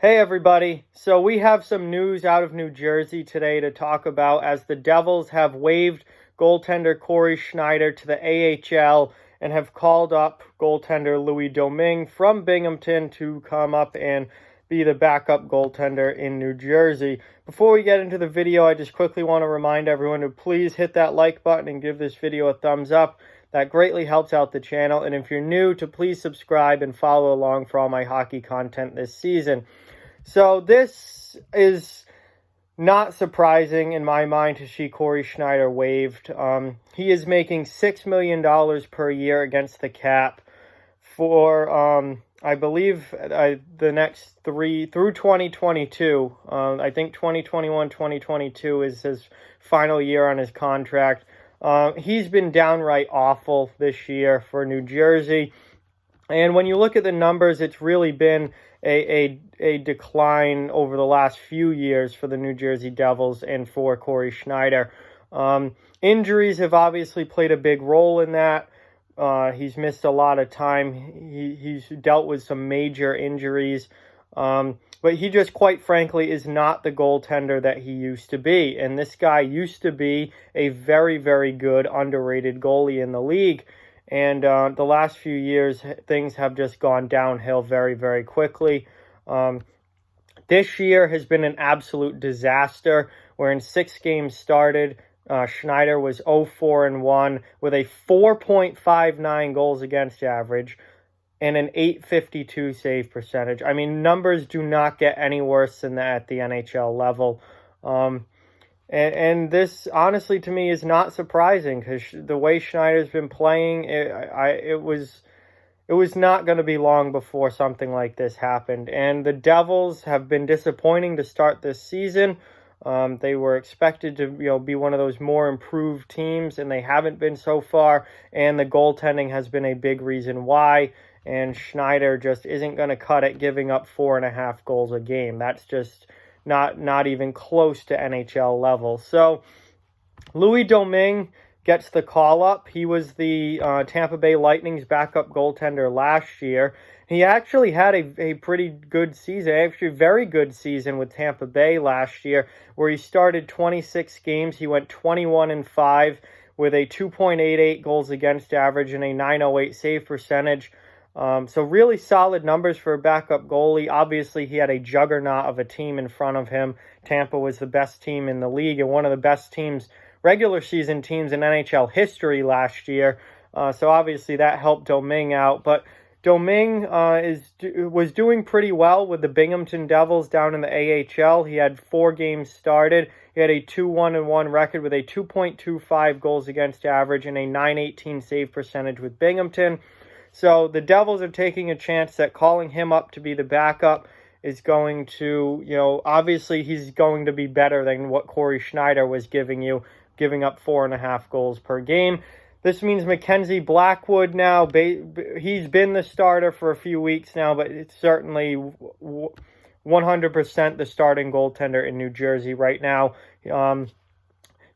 Hey everybody, so we have some news out of New Jersey today to talk about as the Devils have waived goaltender Cory Schneider to the AHL and have called up goaltender Louis Domingue from Binghamton to come up and be the backup goaltender in New Jersey. Before we get into the video, I just quickly want to remind everyone to please hit that like button and give this video a thumbs up. That greatly helps out the channel, and if you're new, to please subscribe and follow along for all my hockey content this season. So this is not surprising in my mind to see Cory Schneider waived. He is making $6 million per year against the cap for, I believe, the next three through 2022. I think 2021, 2022 is his final year on his contract. He's been downright awful this year for New Jersey. And when you look at the numbers, it's really been a decline over the last few years for the New Jersey Devils and for Cory Schneider. Injuries have obviously played a big role in that. He's missed a lot of time. He's dealt with some major injuries. But he just, quite frankly, is not the goaltender that he used to be. And this guy used to be a very, very good, underrated goalie in the league. And the last few years, things have just gone downhill very, very quickly. This year has been an absolute disaster, where in 6 games started, Schneider was 0-4-1 with a 4.59 goals against average and an .852 save percentage. I mean, numbers do not get any worse than that at the NHL level. And this, honestly, to me, is not surprising because the way Schneider's been playing, it was not going to be long before something like this happened. And the Devils have been disappointing to start this season. They were expected to, be one of those more improved teams, and they haven't been so far. And the goaltending has been a big reason why. And Schneider just isn't going to cut it, giving up 4.5 goals a game. That's just not even close to NHL level. So Louis Domingue gets the call up. He was the Tampa Bay Lightning's backup goaltender last year. He actually had a pretty good season, actually a very good season with Tampa Bay last year, where he started 26 games. He went 21-5 with a 2.88 goals against average and a .908 save percentage. So really solid numbers for a backup goalie. Obviously, he had a juggernaut of a team in front of him. Tampa was the best team in the league and one of the best teams, regular season teams in NHL history last year. So obviously that helped Domingue out. But Domingue was doing pretty well with the Binghamton Devils down in the AHL. He had 4 games started. He had a 2-1-1 record with a 2.25 goals against average and a .918 save percentage with Binghamton. So the Devils are taking a chance that calling him up to be the backup is going to, obviously he's going to be better than what Cory Schneider was giving up 4.5 goals per game. This means Mackenzie Blackwood now, he's been the starter for a few weeks now, but it's certainly 100% the starting goaltender in New Jersey right now.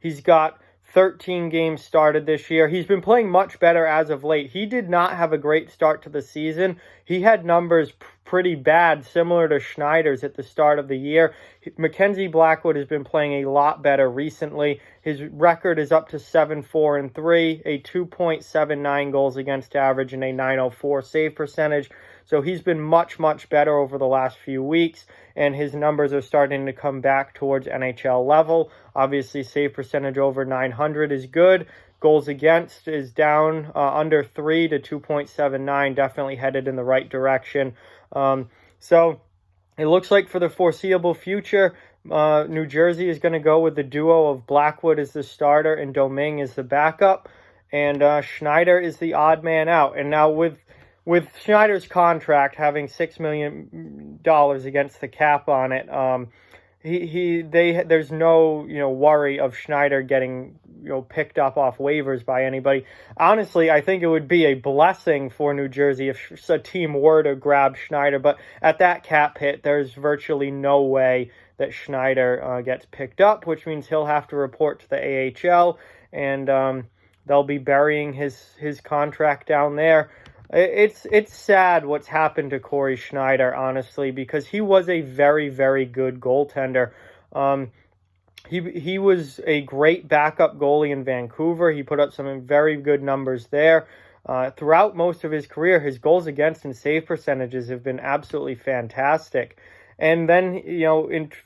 He's got 13 games started this year. He's been playing much better as of late. He did not have a great start to the season. He had numbers pretty bad, similar to Schneider's at the start of the year. Mackenzie Blackwood has been playing a lot better recently. His record is up to 7-4-3, a 2.79 goals against average and a .904 save percentage. So he's been much, much better over the last few weeks, and his numbers are starting to come back towards NHL level. Obviously, save percentage over 900 is good. Goals against is down under 3 to 2.79, definitely headed in the right direction. So it looks like for the foreseeable future, New Jersey is going to go with the duo of Blackwood as the starter and Domingue as the backup, and Schneider is the odd man out. And now with Schneider's contract having $6 million against the cap on it, there's no worry of Schneider getting picked up off waivers by anybody. Honestly, I think it would be a blessing for New Jersey if a team were to grab Schneider, but at that cap hit, there's virtually no way that Schneider gets picked up, which means he'll have to report to the AHL, and they'll be burying his contract down there. It's sad what's happened to Cory Schneider, honestly, because he was a very, very good goaltender. Um, he was a great backup goalie in Vancouver. He put up some very good numbers there. Throughout most of his career, his goals against and save percentages have been absolutely fantastic. And then,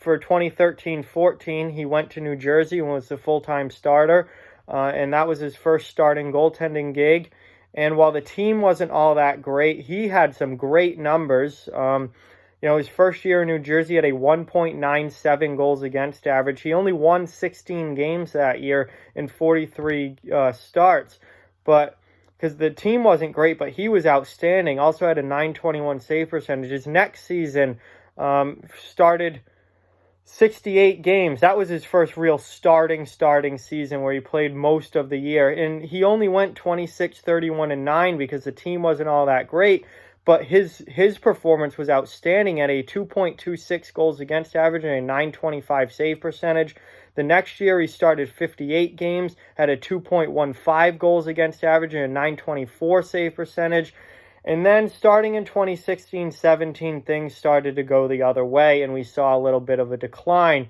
for 2013-14, he went to New Jersey and was the full-time starter. And that was his first starting goaltending gig. And while the team wasn't all that great, he had some great numbers. His first year in New Jersey had a 1.97 goals against average. He only won 16 games that year in 43 starts, but because the team wasn't great, but he was outstanding. Also had a 921 save percentage. His next season started 68 games. That was his first real starting season where he played most of the year. And he only went 26, 31, and 9 because the team wasn't all that great. But his performance was outstanding at a 2.26 goals against average and a 925 save percentage. The next year, he started 58 games, had a 2.15 goals against average and a 924 save percentage. And then starting in 2016-17, things started to go the other way, and we saw a little bit of a decline.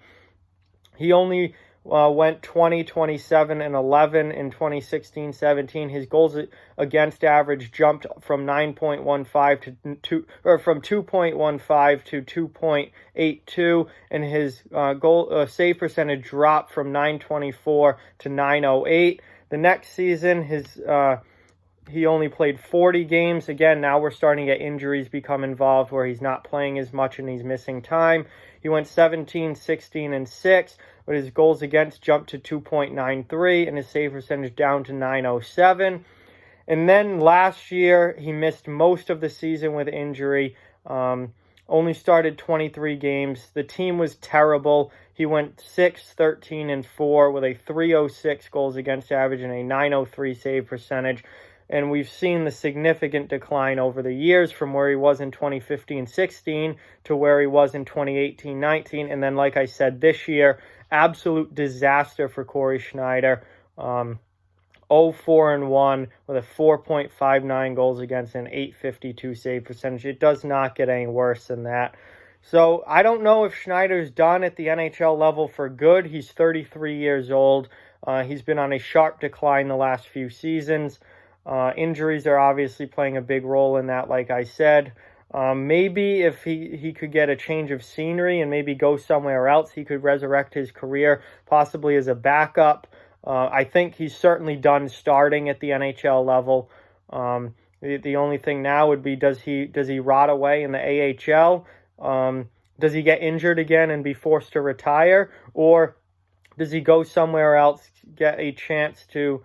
He only went 20, 27, and 11 in 2016-17. His goals against average jumped from 9.15 from 2.15 to 2.82, and his goal save percentage dropped from 924 to 908. The next season, he only played 40 games. Again, now we're starting to get injuries become involved where he's not playing as much and he's missing time. He went 17, 16, and 6, but his goals against jumped to 2.93 and his save percentage down to 907. And then last year, he missed most of the season with injury. Only started 23 games. The team was terrible. He went 6, 13, and 4 with a 306 goals against average and a 903 save percentage. And we've seen the significant decline over the years from where he was in 2015-16 to where he was in 2018-19. And then, like I said, this year, absolute disaster for Cory Schneider. 0-4-1 with a 4.59 goals against an 852 save percentage. It does not get any worse than that. So I don't know if Schneider's done at the NHL level for good. He's 33 years old. He's been on a sharp decline the last few seasons. Injuries are obviously playing a big role in that, like I said. Maybe if he could get a change of scenery and maybe go somewhere else, he could resurrect his career, possibly as a backup. I think he's certainly done starting at the NHL level. The only thing now would be, does he rot away in the AHL? Does he get injured again and be forced to retire? Or does he go somewhere else, get a chance to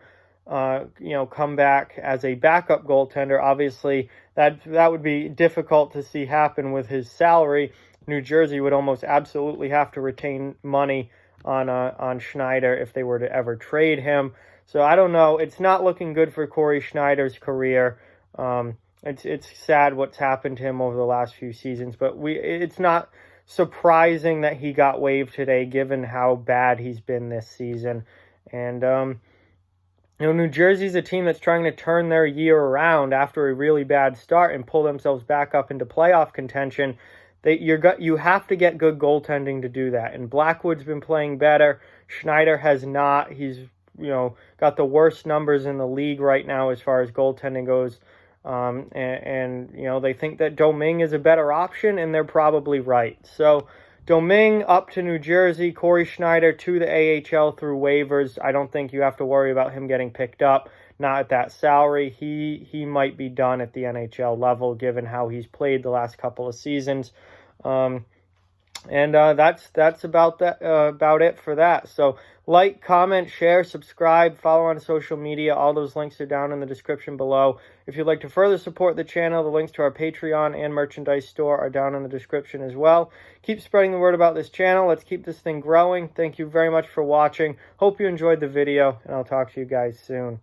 come back as a backup goaltender? Obviously, that would be difficult to see happen with his salary. New Jersey would almost absolutely have to retain money on Schneider if they were to ever trade him. So I don't know. It's not looking good for Cory Schneider's career. It's sad what's happened to him over the last few seasons, but it's not surprising that he got waived today, given how bad he's been this season. And New Jersey's a team that's trying to turn their year around after a really bad start and pull themselves back up into playoff contention. You have to get good goaltending to do that. And Blackwood's been playing better. Schneider has not. He's got the worst numbers in the league right now as far as goaltending goes. And they think that Domingue is a better option, and they're probably right. So Domingue up to New Jersey, Cory Schneider to the AHL through waivers. I don't think you have to worry about him getting picked up, not at that salary. He might be done at the NHL level, given how he's played the last couple of seasons. That's about it for that. So like, comment, share, subscribe, follow on social media. All those links are down in the description below. If you'd like to further support the channel, the links to our Patreon and merchandise store are down in the description as well. Keep spreading the word about this channel. Let's keep this thing growing. Thank you very much for watching. Hope you enjoyed the video, and I'll talk to you guys soon.